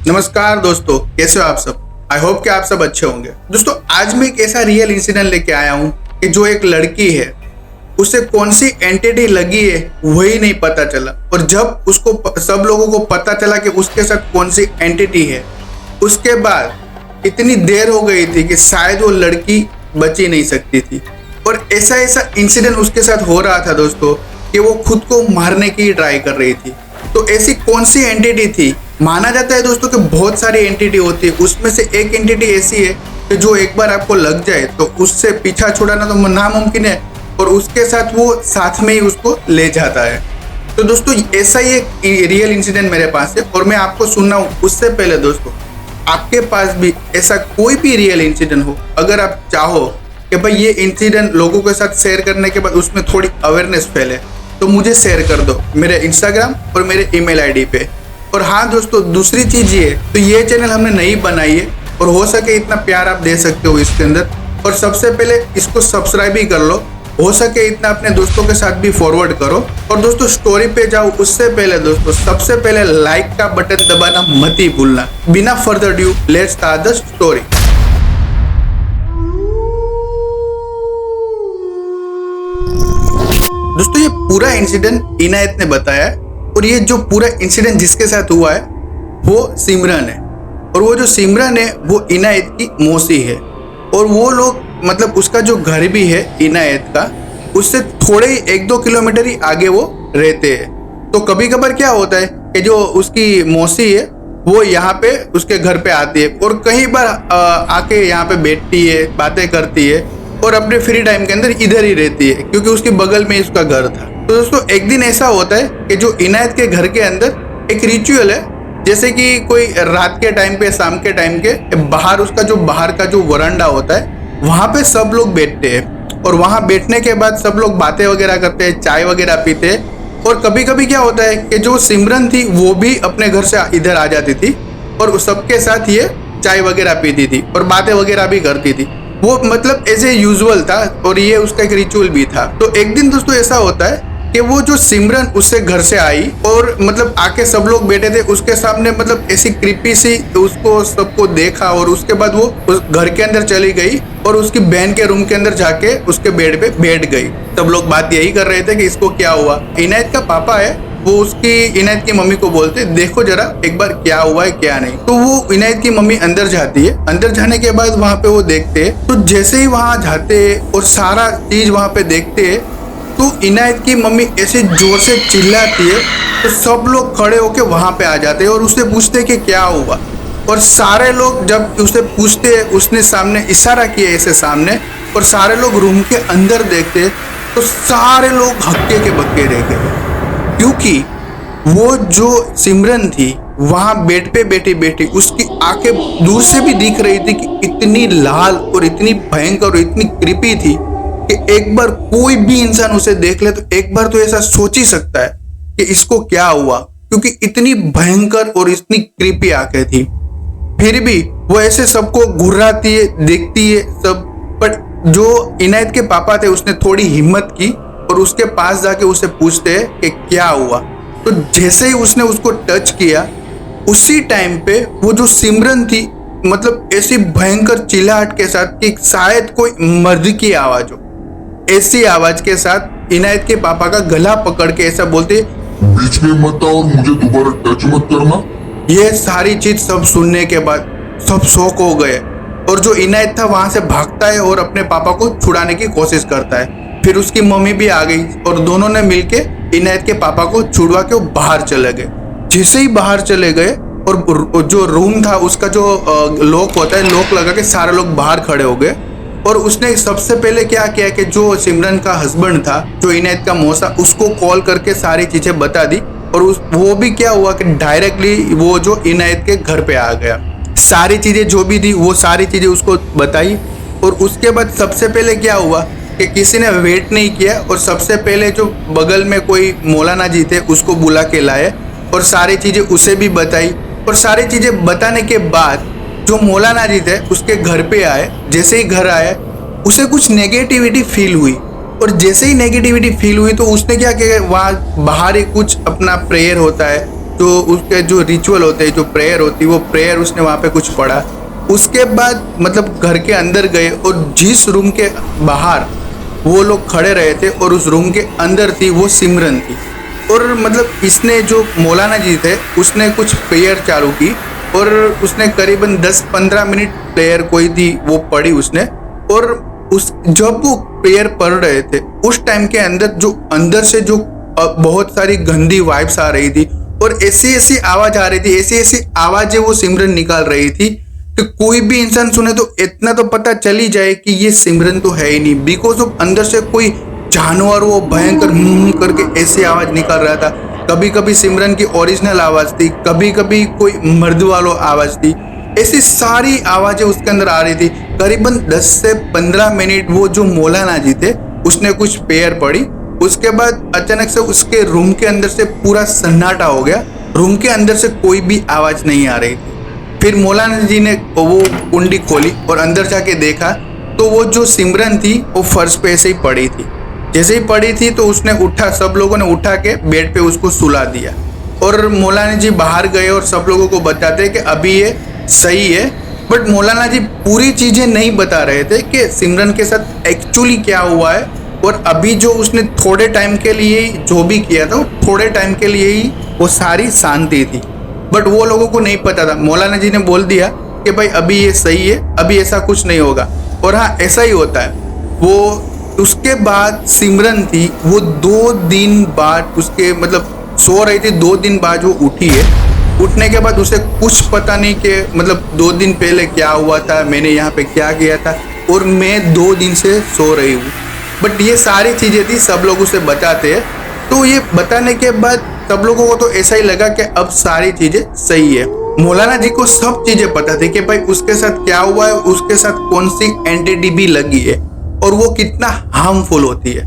नमस्कार दोस्तों, कैसे हो आप सब। आई होप कि आप सब अच्छे होंगे। दोस्तों, आज मैं एक ऐसा रियल इंसिडेंट लेके आया हूँ कि जो एक लड़की है, उसे कौन सी एंटिटी लगी है वही नहीं पता चला, और जब उसको सब लोगों को पता चला कि उसके साथ कौन सी एंटिटी है, उसके बाद इतनी देर हो गई थी कि शायद वो लड़की बच ही नहीं सकती थी। और ऐसा ऐसा इंसिडेंट उसके साथ हो रहा था दोस्तों कि वो खुद को मारने की ट्राई कर रही थी। तो ऐसी कौन सी एंटिटी थी? माना जाता है दोस्तों कि बहुत सारी एंटिटी होती है, उसमें से एक एंटिटी ऐसी है कि जो एक बार आपको लग जाए तो उससे पीछा छुड़ाना तो नामुमकिन है, और उसके साथ वो साथ में ही उसको ले जाता है। तो दोस्तों, ऐसा ही एक रियल इंसिडेंट मेरे पास है और मैं आपको सुनाऊं उससे पहले दोस्तों, आपके पास भी ऐसा कोई भी रियल इंसिडेंट हो, अगर आप चाहो कि भाई ये इंसिडेंट लोगों के साथ शेयर करने के बाद उसमें थोड़ी अवेयरनेस फैले, तो मुझे शेयर कर दो मेरे इंस्टाग्राम और मेरे ईमेल आईडी पे। और हाँ दोस्तों, दूसरी चीज़ ये, तो ये चैनल हमने नहीं बनाई है और हो सके इतना प्यार आप दे सकते हो इसके अंदर, और सबसे पहले इसको सब्सक्राइब ही कर लो, हो सके इतना अपने दोस्तों के साथ भी फॉरवर्ड करो। और दोस्तों, स्टोरी पे जाओ उससे पहले दोस्तों, सबसे पहले लाइक का बटन दबाना मत ही भूलना। बिना further due, let's start the story. दोस्तों, ये पूरा इंसिडेंट इनायत ने बताया है, और ये जो पूरा इंसिडेंट जिसके साथ हुआ है वो सिमरन है, और वो जो सिमरन है वो इनायत की मौसी है। और वो लोग मतलब उसका जो घर भी है इनायत का, उससे थोड़े ही 1-2 किलोमीटर ही आगे वो रहते हैं। तो कभी कभार क्या होता है कि जो उसकी मौसी है वो यहाँ पे उसके घर पे आती है, और कई बार आके यहाँ पे बैठती है, बातें करती है, और अपने फ्री टाइम के अंदर इधर ही रहती है, क्योंकि उसके बगल में उसका घर था। तो दोस्तों, एक दिन ऐसा होता है कि जो इनायत के घर के अंदर एक रिचुअल है, जैसे कि कोई रात के टाइम पे, शाम के टाइम के बाहर, उसका जो बाहर का जो वरांडा होता है वहाँ पे सब लोग बैठते हैं, और वहाँ बैठने के बाद सब लोग बातें वगैरह करते हैं, चाय वगैरह पीते हैं। और कभी कभी क्या होता है कि जो सिमरन थी वो भी अपने घर से इधर आ जाती थी, और सबके साथ ये चाय वगैरह पीती थी और बातें वगैरह भी करती थी। वो मतलब ऐसे यूजुअल था, और ये उसका एक रिचुअल भी था। तो एक दिन दोस्तों ऐसा होता है कि वो जो सिमरन उससे घर से आई, और मतलब आके सब लोग बैठे थे उसके सामने, मतलब ऐसी क्रीपी सी उसको सबको देखा, और उसके बाद वो उस घर के अंदर चली गई और उसकी बहन के रूम के अंदर जाके उसके बेड पे बैठ गई। सब लोग बात यही कर रहे थे कि इसको क्या हुआ। इनायत का पापा है, वो उसकी इनायत की मम्मी को बोलते, देखो जरा एक बार क्या हुआ है क्या नहीं। तो वो इनायत की मम्मी अंदर जाती है। अंदर जाने के बाद वहाँ पे वो देखते हैं, तो जैसे ही वहाँ जाते हैं और सारा चीज वहाँ पे देखते हैं, तो इनायत की मम्मी ऐसे जोर से चिल्लाती है, तो सब लोग खड़े होके वहाँ पे आ जाते हैं और उससे पूछते हैं कि क्या हुआ। और सारे लोग जब उसे पूछते हैं, उसने सामने इशारा किया ऐसे सामने, और सारे लोग रूम के अंदर देखते हैं, तो सारे लोग हक्के के बक्के रह गए, क्योंकि वो जो सिमरन थी वहाँ बेड पे बैठी बैठी उसकी आंखें दूर से भी दिख रही थी कि इतनी लाल और इतनी भयंकर और इतनी क्रीपी थी कि एक बार कोई भी इंसान उसे देख ले तो एक बार तो ऐसा सोच ही सकता है कि इसको क्या हुआ, क्योंकि इतनी भयंकर और इतनी क्रीपी आंखें थी। फिर भी वो ऐसे सबको घुर्राती है, देखती है सब। बट जो इनायत के पापा थे उसने थोड़ी हिम्मत की और उसके पास जाके उसे पूछते हैं कि क्या हुआ। तो जैसे ही उसने उसको टच किया, उसी टाइम पे वो जो सिमरन थी, मतलब ऐसी भयंकर चिल्लाहट के साथ कि शायद कोई मर्द की आवाज हो, ऐसी आवाज के साथ इनायत के पापा का गला पकड़ के ऐसा बोलते, बीच में मत आओ और मुझे दोबारा टच मत करना। ये सारी चीज सब सुनने के बाद सब शॉक हो गए, और जो इनायत था वहां से भागता है और अपने पापा को छुड़ाने की कोशिश करता है। फिर उसकी मम्मी भी आ गई और दोनों ने मिलके इनायत के पापा को छुड़वा के वो बाहर चले गए। जैसे ही बाहर चले गए और जो रूम था उसका जो लॉक होता है, लॉक लगा के सारे लोग बाहर खड़े हो गए। और उसने सबसे पहले क्या किया कि जो सिमरन का हस्बैंड था, जो इनायत का मौसा, उसको कॉल करके सारी चीजें बता दी। और वो भी क्या हुआ कि डायरेक्टली वो जो इनायत के घर पे आ गया, सारी चीजें जो भी थी वो सारी चीजें उसको बताई। और उसके बाद सबसे पहले क्या हुआ कि किसी ने वेट नहीं किया, और सबसे पहले जो बगल में कोई मौलाना जी थे उसको बुला के लाए और सारी चीजें उसे भी बताई। और सारी चीजें बताने के बाद जो मौलाना जी थे उसके घर पे आए। जैसे ही घर आए उसे कुछ नेगेटिविटी फील हुई, और जैसे ही नेगेटिविटी फील हुई तो उसने क्या किया, वहाँ बाहर ही कुछ अपना प्रेयर होता है जो उसके जो रिचुअल होते हैं, जो प्रेयर होती है, वो प्रेयर उसने वहाँ पे कुछ पढ़ा। उसके बाद मतलब घर के अंदर गए और जिस रूम के बाहर वो लोग खड़े रहे थे और उस रूम के अंदर थी वो सिमरन थी। और मतलब इसने जो मौलाना जी थे उसने कुछ प्रेयर चालू की और उसने करीबन 10-15 मिनट प्रेयर कोई थी वो पढ़ी उसने। और उस जब वो प्रेयर पढ़ रहे थे उस टाइम के अंदर से जो बहुत सारी गंदी वाइब्स आ रही थी और ऐसी ऐसी आवाज आ रही थी, ऐसी ऐसी आवाजें वो सिमरन निकाल रही थी कि कोई भी इंसान सुने तो इतना तो पता चल ही जाए कि ये सिमरन तो है ही नहीं, बिकॉज ऑफ अंदर से कोई जानवर वो भयंकर करके ऐसी आवाज निकाल रहा था। कभी कभी सिमरन की ओरिजिनल आवाज थी, कभी कभी कोई मर्द वालो आवाज थी, ऐसी सारी आवाजें उसके अंदर आ रही थी। करीबन 10 से 15 मिनट वो जो मौलाना जी थे उसने कुछ प्रेयर पढ़ी। उसके बाद अचानक से उसके रूम के अंदर से पूरा सन्नाटा हो गया, रूम के अंदर से कोई भी आवाज नहीं आ रही थी। फिर मौलाना जी ने वो कुंडी खोली और अंदर जाके देखा तो वो जो सिमरन थी वो फर्श पे ऐसे ही पड़ी थी। जैसे ही पड़ी थी तो उसने उठा, सब लोगों ने उठा के बेड पे उसको सुला दिया। और मौलाना जी बाहर गए और सब लोगों को बताते कि अभी ये सही है। बट मौलाना जी पूरी चीजें नहीं बता रहे थे कि सिमरन के साथ एक्चुअली क्या हुआ है। और अभी जो उसने थोड़े टाइम के लिए जो भी किया था थोड़े टाइम के लिए ही वो सारी शांति थी, बट वो लोगों को नहीं पता था। मौलाना जी ने बोल दिया कि भाई अभी ये सही है, अभी ऐसा कुछ नहीं होगा। और हाँ, ऐसा ही होता है। वो उसके बाद सिमरन थी वो 2 दिन बाद उसके मतलब सो रही थी, 2 दिन बाद वो उठी है। उठने के बाद उसे कुछ पता नहीं कि मतलब 2 दिन पहले क्या हुआ था, मैंने यहाँ पे क्या किया था और मैं 2 दिन से सो रही हूँ। बट ये सारी चीज़ें थी, सब लोग उसे बताते हैं। तो ये बताने के बाद सब लोगों को तो ऐसा ही लगा कि अब सारी चीज़ें सही है। मौलाना जी को सब चीज़ें पता थी कि भाई उसके साथ क्या हुआ है, उसके साथ कौन सी एंटीडीबी लगी है और वो कितना हार्मफुल होती है।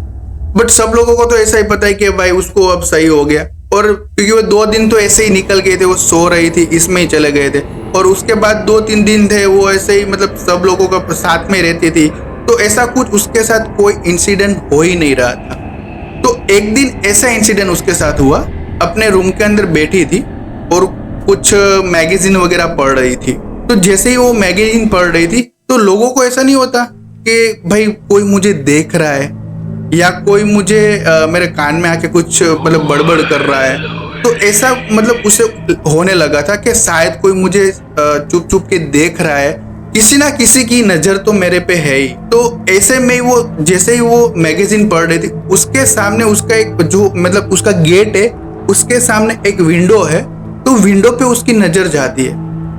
बट सब लोगों को तो ऐसा ही पता है कि भाई उसको अब सही हो गया। और क्योंकि वो 2 दिन तो ऐसे ही निकल गए थे, वो सो रही थी इसमें ही चले गए थे। और उसके बाद 2-3 दिन थे वो ऐसे ही मतलब सब लोगों का साथ में रहती थी, तो ऐसा कुछ उसके साथ कोई इंसिडेंट हो ही नहीं रहा था। तो एक दिन ऐसा इंसिडेंट उसके साथ हुआ, अपने रूम के अंदर बैठी थी और कुछ मैगजीन वगैरह पढ़ रही थी। तो जैसे ही वो मैगजीन पढ़ रही थी तो लोगों को ऐसा नहीं होता कि भाई कोई मुझे देख रहा है या कोई मुझे मेरे कान में आके कुछ मतलब बड़बड़ कर रहा है। तो ऐसा मतलब उसे होने लगा था कि शायद कोई मुझे चुप चुप के देख रहा है, किसी ना किसी की नजर तो मेरे पे है ही। तो ऐसे में वो जैसे ही वो मैगजीन पढ़ रही थी उसके सामने उसका एक जो मतलब उसका गेट है, उसके सामने एक विंडो है। तो विंडो पे उसकी नजर जाती है,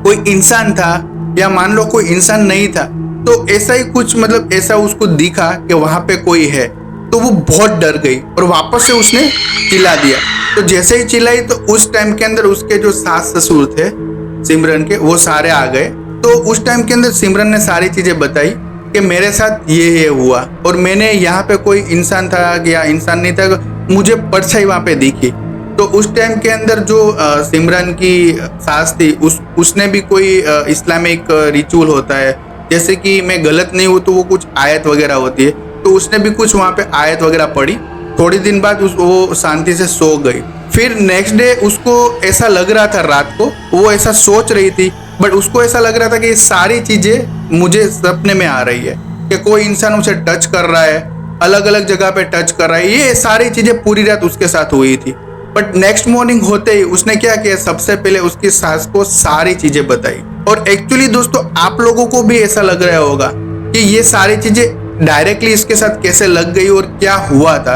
कोई इंसान था या मान लो कोई इंसान नहीं था, तो ऐसा ही कुछ मतलब ऐसा उसको दिखा कि वहां पे कोई है। तो वो बहुत डर गई और वापस से उसने चिल्ला दिया। तो जैसे ही चिल्लाई तो उस टाइम के अंदर उसके जो सास ससुर थे सिमरन के वो सारे आ गए। तो उस टाइम के अंदर सिमरन ने सारी चीजें बताई कि मेरे साथ ये हुआ और मैंने यहाँ पे कोई इंसान था या इंसान नहीं था, मुझे परछाई वहाँ पे दिखी। तो उस टाइम के अंदर जो सिमरन की सास थी उसने भी कोई इस्लामिक रिचुअल होता है, जैसे कि मैं गलत नहीं हूँ तो वो कुछ आयत वगैरह होती है, तो उसने भी कुछ वहाँ पे आयत वगैरह पढ़ी। थोड़ी दिन बाद वो शांति से सो गई। फिर नेक्स्ट डे उसको ऐसा लग रहा था, रात को वो ऐसा सोच रही थी, बट उसको ऐसा लग रहा था कि ये सारी चीजें मुझे सपने में आ रही है कि कोई इंसान उसे टच कर रहा है, अलग अलग जगह पे टच कर रहा है। ये सारी चीजें पूरी रात उसके साथ हुई थी। बट नेक्स्ट मॉर्निंग होते ही उसने क्या किया, सबसे पहले उसकी सास को सारी चीजें बताई। और एक्चुअली दोस्तों आप लोगों को भी ऐसा लग रहा होगा कि ये सारी चीजें डायरेक्टली इसके साथ कैसे लग गई और क्या हुआ था।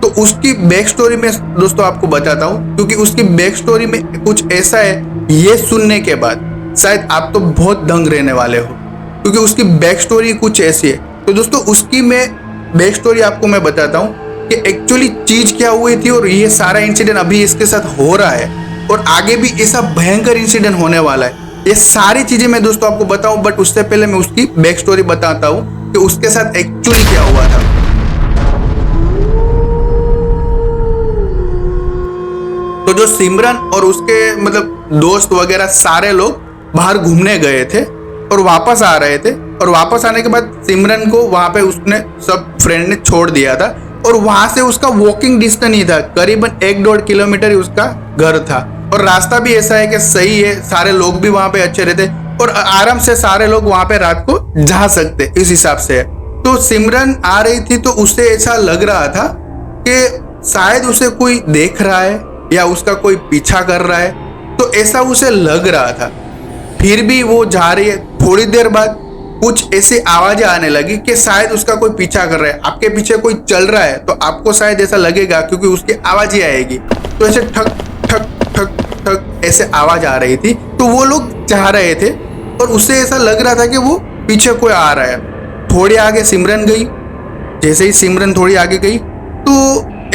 तो उसकी बैक स्टोरी में दोस्तों आपको बताता हूँ, क्योंकि उसकी बैक स्टोरी में कुछ ऐसा है, ये सुनने के बाद शायद आप तो बहुत दंग रहने वाले हो, क्योंकि उसकी बैक स्टोरी कुछ ऐसी है। तो दोस्तों उसकी मैं बैक स्टोरी आपको मैं बताता हूँ कि एक्चुअली चीज क्या हुई थी और ये सारा इंसिडेंट अभी इसके साथ हो रहा है और आगे भी ऐसा भयंकर इंसिडेंट होने वाला है। ये सारी चीजें मैं दोस्तों आपको बताऊं, बट उससे पहले मैं उसकी बैक स्टोरी बताता हूं कि उसके साथ एक्चुअली क्या हुआ था। तो जो सिमरन और उसके मतलब दोस्त वगैरह सारे लोग बाहर घूमने गए थे और वापस आ रहे थे, और वापस आने के बाद सिमरन को वहां पे उसने सब फ्रेंड ने छोड़ दिया था और वहां से उसका वॉकिंग डिस्टेंस ही था, करीबन 1-1.5 किलोमीटर ही उसका घर था। और रास्ता भी ऐसा है कि सही है, सारे लोग भी वहां पे अच्छे रहते और आराम से सारे लोग वहां पे रात को जा सकते, इस हिसाब से। तो सिमरन आ रही थी तो उसे ऐसा लग रहा था कि शायद उसे कोई देख रहा है या उसका कोई पीछा कर रहा है, तो ऐसा उसे लग रहा था। फिर भी वो जा रही है। थोड़ी देर बाद कुछ ऐसी आवाजें आने लगी कि शायद उसका कोई पीछा कर रहा है। आपके पीछे कोई चल रहा है तो आपको शायद ऐसा लगेगा, क्योंकि उसकी आवाज ही आएगी। तो ऐसे ठक ठक ठक ठक ऐसे आवाज आ रही थी। तो वो लोग जा रहे थे और उसे ऐसा लग रहा था कि वो पीछे कोई आ रहा है। थोड़ी आगे सिमरन गई। जैसे ही सिमरन थोड़ी आगे गई तो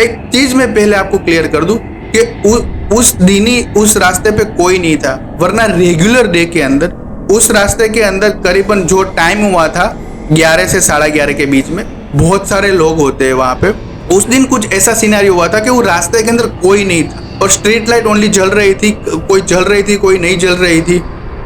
एक चीज मैं पहले आपको क्लियर कर दूं कि उस दिन ही उस रास्ते पे कोई नहीं था, वरना रेगुलर डे के अंदर उस रास्ते के अंदर करीबन जो टाइम हुआ था 11 से 11:30 के बीच में बहुत सारे लोग होते हैं वहां पे। उस दिन कुछ ऐसा सिनेरियो हुआ था कि वो रास्ते के अंदर कोई नहीं था और स्ट्रीट लाइट ओनली जल रही थी, कोई जल रही थी कोई नहीं जल रही थी।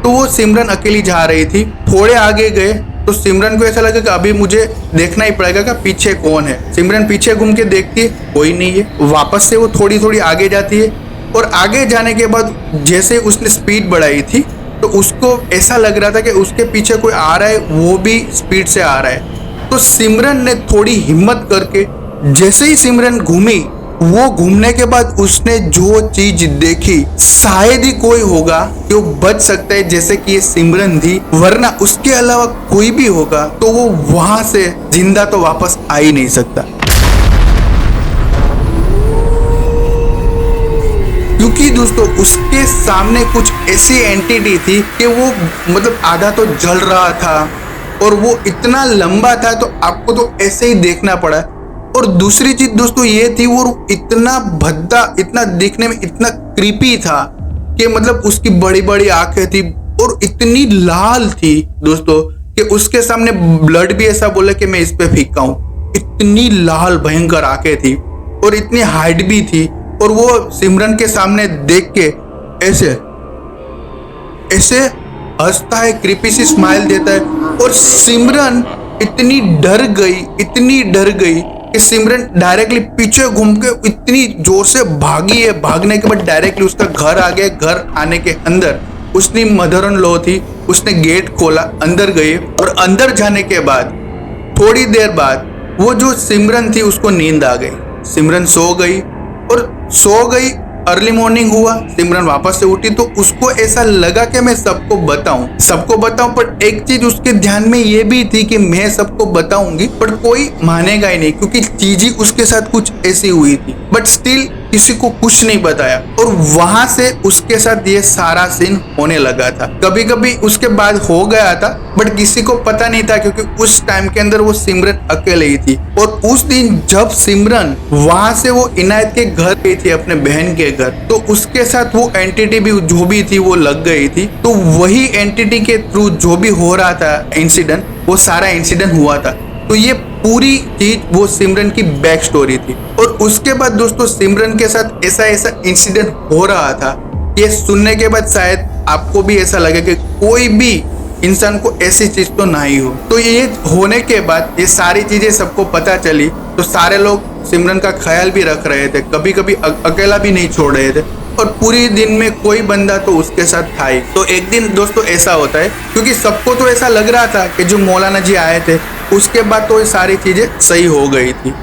तो वो सिमरन अकेली जा रही थी। थोड़े आगे गए तो सिमरन को ऐसा लगा कि अभी मुझे देखना ही पड़ेगा कि पीछे कौन है। सिमरन पीछे घूम के देखती है, कोई नहीं है। वापस से वो थोड़ी थोड़ी आगे जाती है और आगे जाने के बाद जैसे उसने स्पीड बढ़ाई थी तो उसको ऐसा लग रहा था कि उसके पीछे कोई आ रहा है, वो भी स्पीड से आ रहा है। तो सिमरन ने थोड़ी हिम्मत करके जैसे ही सिमरन घूमी, वो घूमने के बाद उसने जो चीज देखी, शायद ही कोई होगा जो बच सकता है जैसे कि ये सिमरन थी, वरना उसके अलावा कोई भी होगा तो वो वहां से जिंदा तो वापस आ ही नहीं सकता। क्योंकि दोस्तों उसके सामने कुछ ऐसी एंटिटी थी कि वो मतलब आधा तो जल रहा था और वो इतना लंबा था, तो आपको तो ऐसे ही देखना पड़ा। और दूसरी चीज दोस्तों ये थी, वो इतना भद्दा, इतना दिखने में इतना क्रीपी था कि मतलब उसकी बड़ी बड़ी आंखें थी और इतनी लाल थी दोस्तों कि उसके सामने ब्लड भी ऐसा बोला कि मैं इस पे फीका हूं। इतनी लाल भयंकर आंखें थी और इतनी हाइट भी थी। और वो सिमरन के सामने देख के ऐसे ऐसे हंसता है, क्रीपी सी स्माइल देता है। और सिमरन इतनी डर गई कि सिमरन डायरेक्टली पीछे घूम के इतनी जोर से भागी है। भागने के बाद डायरेक्टली उसका घर आ गया। घर आने के अंदर उसने मदर इन लॉ थी, उसने गेट खोला, अंदर गए। और अंदर जाने के बाद थोड़ी देर बाद वो जो सिमरन थी उसको नींद आ गई। सिमरन सो गई और सो गई। अर्ली मॉर्निंग हुआ, सिमरन वापस से उठी तो उसको ऐसा लगा कि मैं सबको बताऊं। पर एक चीज उसके ध्यान में ये भी थी कि मैं सबको बताऊंगी पर कोई मानेगा ही नहीं, क्योंकि चीज ही उसके साथ कुछ ऐसी हुई थी। बट स्टिल किसी को कुछ नहीं बताया और वहां से उसके साथ ये सारा सीन होने लगा था। कभी कभी उसके बाद हो गया था बट किसी को पता नहीं था, क्योंकि उस टाइम के अंदर वो सिमरन अकेले ही थी। और उस दिन जब सिमरन वहां से वो इनायत के घर गई थी, अपने बहन के घर, तो उसके साथ वो एंटिटी भी जो भी थी वो लग गई थी। तो वही एंटिटी के थ्रू जो भी हो रहा था इंसिडेंट, वो सारा इंसिडेंट हुआ था। तो ये पूरी चीज वो सिमरन की बैक स्टोरी थी। और उसके बाद दोस्तों सिमरन के साथ ऐसा इंसिडेंट हो रहा था। ये सुनने के बाद शायद आपको भी ऐसा लगे कि कोई भी इंसान को ऐसी चीज तो नहीं हो। तो ये होने के बाद ये सारी चीजें सबको पता चली तो सारे लोग सिमरन का ख्याल भी रख रहे थे, कभी कभी अकेला भी नहीं छोड़ रहे थे। और पूरी दिन में कोई बंदा तो उसके साथ था ही। तो एक दिन दोस्तों ऐसा होता है, क्योंकि सबको तो ऐसा लग रहा था कि जो मौलाना जी आए थे उसके बाद तो ये सारी चीजें सही हो गई थी।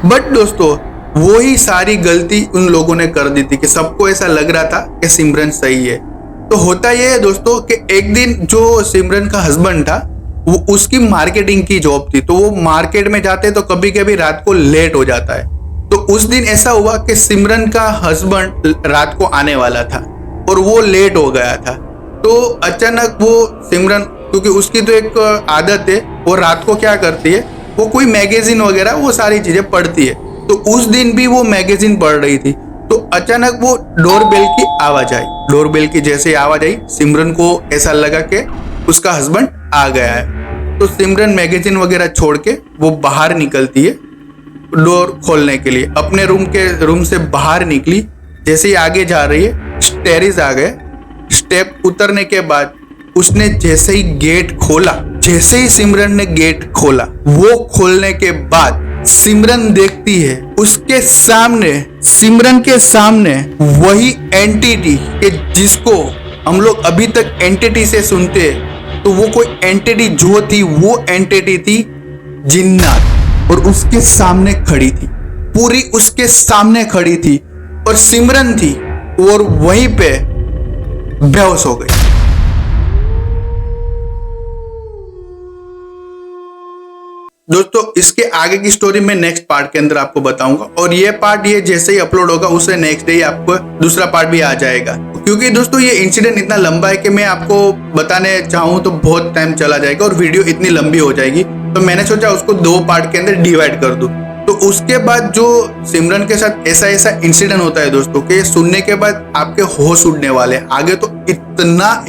बट दोस्तों वो ही सारी गलती उन लोगों ने कर दी थी कि सबको ऐसा लग रहा था कि सिमरन सही है। तो होता ये है दोस्तों कि एक दिन जो सिमरन का हस्बैंड था, वो उसकी मार्केटिंग की जॉब थी, तो वो मार्केट में जाते तो कभी कभी रात को लेट हो जाता है। तो उस दिन ऐसा हुआ कि सिमरन का हस्बैंड रात को आने वाला था और वो लेट हो गया था। तो अचानक वो सिमरन, क्योंकि उसकी तो एक आदत है, वो रात को क्या करती है, वो कोई मैगजीन वगैरह वो सारी चीजें पढ़ती है। तो उस दिन भी वो मैगजीन पढ़ रही थी। तो अचानक वो डोरबेल की आवाज आई। डोरबेल की जैसे ही आवाज आई, सिमरन को ऐसा लगा कि उसका हस्बैंड आ गया है। तो सिमरन मैगजीन वगैरह छोड़ के वो बाहर निकलती है डोर खोलने के लिए। अपने रूम से बाहर निकली, जैसे ही आगे जा रही है स्टेयर्स आ गए। स्टेप उतरने के बाद उसने जैसे ही गेट खोला, जैसे ही सिमरन ने गेट खोला, वो खोलने के बाद सिमरन देखती है, उसके सामने, सिमरन के सामने वही एंटिटी के जिसको हम लोग अभी तक एंटिटी से सुनते, तो वो कोई एंटिटी जो थी, वो एंटिटी थी जिन्नात, और उसके सामने खड़ी थी, पूरी उसके सामने खड़ी थी, और सिमरन थी और वहीं पे बेहोश हो गई। दोस्तों इसके आगे की स्टोरी मैं नेक्स्ट पार्ट के अंदर आपको बताऊंगा, और ये पार्ट ये जैसे ही अपलोड होगा उससे नेक्स्ट डे आपको दूसरा पार्ट भी आ जाएगा, क्योंकि दोस्तों ये इंसिडेंट इतना लंबा है कि मैं आपको बताने चाहूँ तो बहुत टाइम चला जाएगा और वीडियो इतनी लंबी हो जाएगी, तो मैंने सोचा उसको 2 पार्ट के अंदर डिवाइड कर दूं। तो उसके बाद जो सिमरन के साथ ऐसा इंसिडेंट होता है दोस्तों कि सुनने के बाद आपके होश उड़ने वाले, आगे तो इतना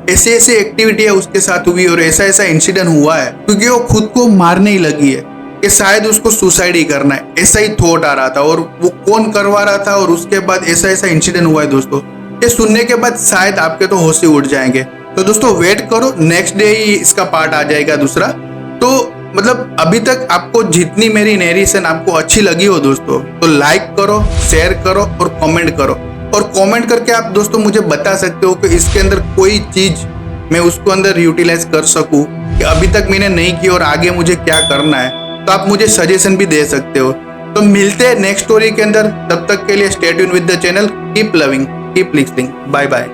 ऐसी एक्टिविटी है उसके साथ हुई और ऐसा इंसिडेंट हुआ है, क्योंकि वो खुद को मारने ही लगी है कि शायद उसको सुसाइड ही करना है, ऐसा ही थॉट आ रहा था, और वो कौन करवा रहा था, और उसके बाद ऐसा इंसिडेंट हुआ है दोस्तों, ये सुनने के बाद शायद आपके तो होश ही उड़ जाएंगे। तो दोस्तों वेट करो, नेक्स्ट डे ही इसका पार्ट आ जाएगा दूसरा। तो मतलब अभी तक आपको जितनी मेरी नरेशन आपको अच्छी लगी हो दोस्तों, तो लाइक करो, शेयर करो और कमेंट करो, और कमेंट करके आप दोस्तों मुझे बता सकते हो कि इसके अंदर कोई चीज मैं उसको अंदर यूटिलाइज कर सकूं कि अभी तक मैंने नहीं की और आगे मुझे क्या करना है, तो आप मुझे सजेशन भी दे सकते हो। तो मिलते हैं नेक्स्ट स्टोरी के अंदर, तब तक के लिए stay tune with the channel, keep loving, keep listening, bye bye.